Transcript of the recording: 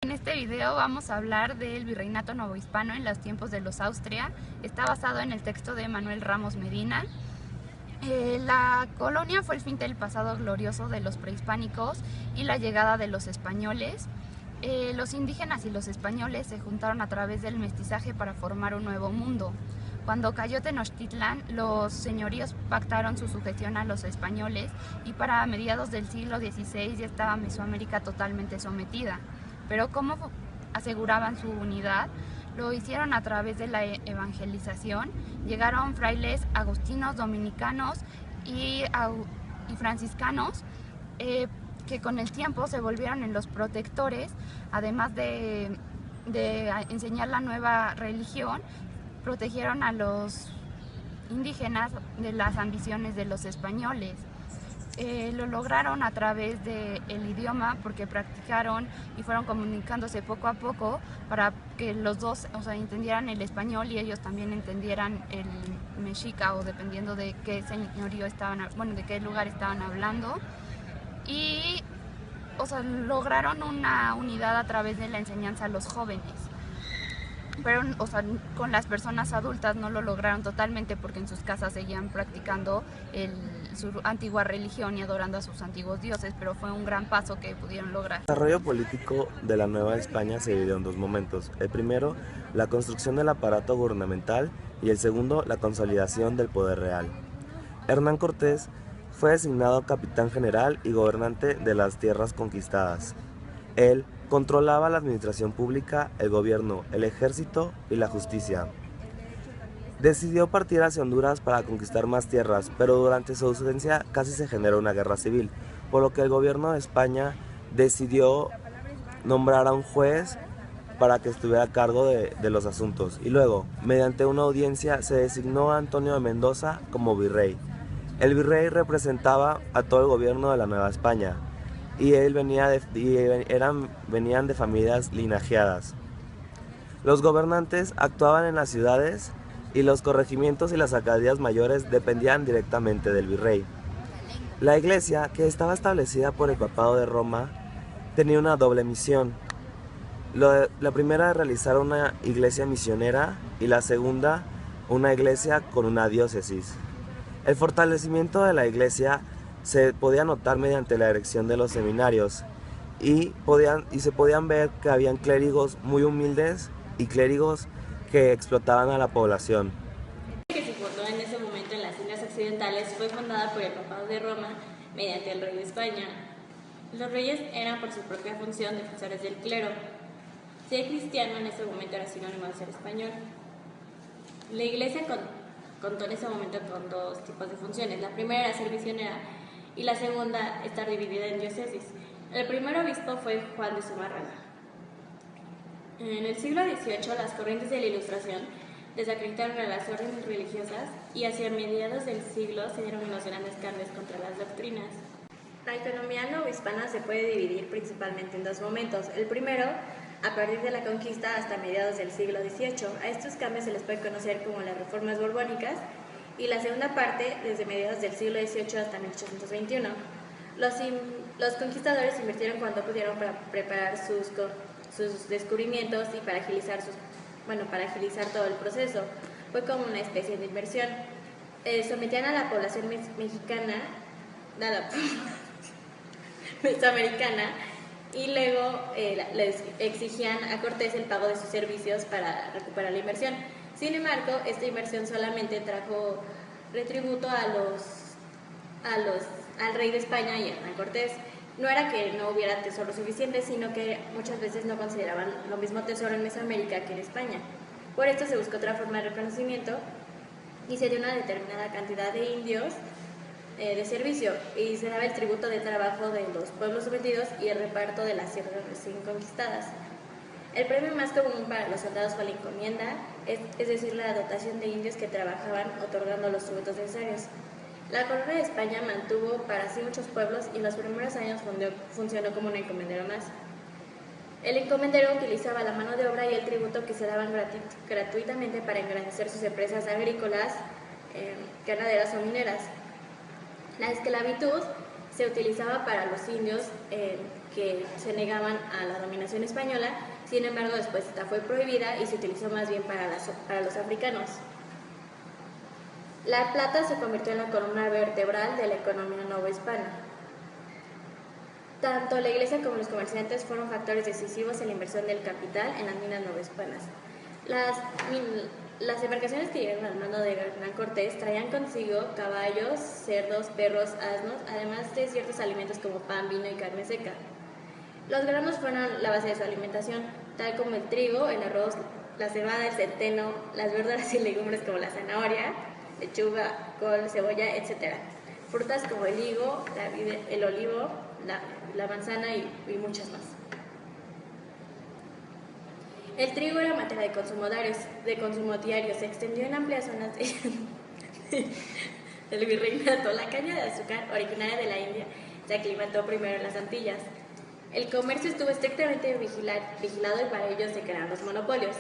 En este video vamos a hablar del virreinato novohispano en los tiempos de los Austria. Está basado en el texto de Manuel Ramos Medina. La colonia fue el fin del pasado glorioso de los prehispánicos y la llegada de los españoles. Los indígenas y los españoles se juntaron a través del mestizaje para formar un nuevo mundo. Cuando cayó Tenochtitlan, los señoríos pactaron su sujeción a los españoles y para mediados del siglo XVI ya estaba Mesoamérica totalmente sometida. Pero ¿cómo aseguraban su unidad? Lo hicieron a través de la evangelización. Llegaron frailes agustinos, dominicanos y franciscanos, que con el tiempo se volvieron en los protectores, además de enseñar la nueva religión. Protegieron a los indígenas de las ambiciones de los españoles. Lo lograron a través del idioma, porque practicaron y fueron comunicándose poco a poco para que los dos, entendieran el español y ellos también entendieran el mexica, o dependiendo de qué señorío de qué lugar estaban hablando. Y lograron una unidad a través de la enseñanza a los jóvenes. Pero con las personas adultas no lo lograron totalmente, porque en sus casas seguían practicando su antigua religión y adorando a sus antiguos dioses, pero fue un gran paso que pudieron lograr. El desarrollo político de la Nueva España se dividió en dos momentos. El primero, la construcción del aparato gubernamental, y el segundo, la consolidación del poder real. Hernán Cortés fue designado capitán general y gobernante de las tierras conquistadas. Él controlaba la administración pública, el gobierno, el ejército y la justicia. Decidió partir hacia Honduras para conquistar más tierras, pero durante su ausencia casi se generó una guerra civil, por lo que el gobierno de España decidió nombrar a un juez para que estuviera a cargo de los asuntos, y luego, mediante una audiencia, se designó a Antonio de Mendoza como virrey. El virrey representaba a todo el gobierno de la Nueva España, y venían de familias linajeadas. Los gobernantes actuaban en las ciudades y los corregimientos y las alcaldías mayores dependían directamente del virrey. La iglesia, que estaba establecida por el Papado de Roma, tenía una doble misión. La primera, realizar una iglesia misionera, y la segunda, una iglesia con una diócesis. El fortalecimiento de la iglesia se podía notar mediante la erección de los seminarios, y se podían ver que habían clérigos muy humildes y clérigos que explotaban a la población. Que se fundó en ese momento en las Indias Occidentales fue fundada por el Papado de Roma mediante el rey de España. Los reyes eran por su propia función defensores del clero. Ser cristiano en ese momento era sinónimo de ser español. La iglesia contó en ese momento con dos tipos de funciones. La primera era ser misionera y la segunda, estar dividida en diócesis. El primer obispo fue Juan de Zumárraga. En el siglo XVIII, las corrientes de la Ilustración desacreditaron a las órdenes religiosas, y hacia mediados del siglo se dieron los grandes cambios contra las doctrinas. La economía novohispana se puede dividir principalmente en dos momentos. El primero, a partir de la conquista hasta mediados del siglo XVIII. A estos cambios se les puede conocer como las reformas borbónicas, y la segunda parte, desde mediados del siglo XVIII hasta 1821. Los conquistadores invirtieron cuando pudieron para preparar sus descubrimientos y para agilizar todo el proceso. Fue como una especie de inversión. Sometían a la población mesoamericana, y luego les exigían a Cortés el pago de sus servicios para recuperar la inversión. Sin embargo, esta inversión solamente trajo retributo al rey de España y a Hernán Cortés. No era que no hubiera tesoro suficiente, sino que muchas veces no consideraban lo mismo tesoro en Mesoamérica que en España. Por esto se buscó otra forma de reconocimiento y se dio una determinada cantidad de indios de servicio, y se daba el tributo de trabajo de los pueblos sometidos y el reparto de las tierras recién conquistadas. El premio más común para los soldados fue la encomienda, es decir, la dotación de indios que trabajaban otorgando los tributos necesarios. La corona de España mantuvo para sí muchos pueblos, y en los primeros años funcionó como un encomendero más. El encomendero utilizaba la mano de obra y el tributo que se daban gratuitamente para engrandecer sus empresas agrícolas, ganaderas o mineras. La esclavitud se utilizaba para los indios que se negaban a la dominación española. Sin embargo, después esta fue prohibida y se utilizó más bien para los africanos. La plata se convirtió en la columna vertebral de la economía novohispana. Tanto la iglesia como los comerciantes fueron factores decisivos en la inversión del capital en las minas novohispanas. Las embarcaciones que llegaron al mando de Hernán Cortés traían consigo caballos, cerdos, perros, asnos, además de ciertos alimentos como pan, vino y carne seca. Los granos fueron la base de su alimentación, tal como el trigo, el arroz, la cebada, el centeno, las verduras y legumbres como la zanahoria, lechuga, col, cebolla, etc. Frutas como el higo, el olivo, la manzana y muchas más. El trigo era materia de consumo diario, se extendió en amplias zonas del virreinato. La caña de azúcar, originaria de la India, se aclimató primero en las Antillas. El comercio estuvo estrictamente vigilado y para ello se crearon los monopolios.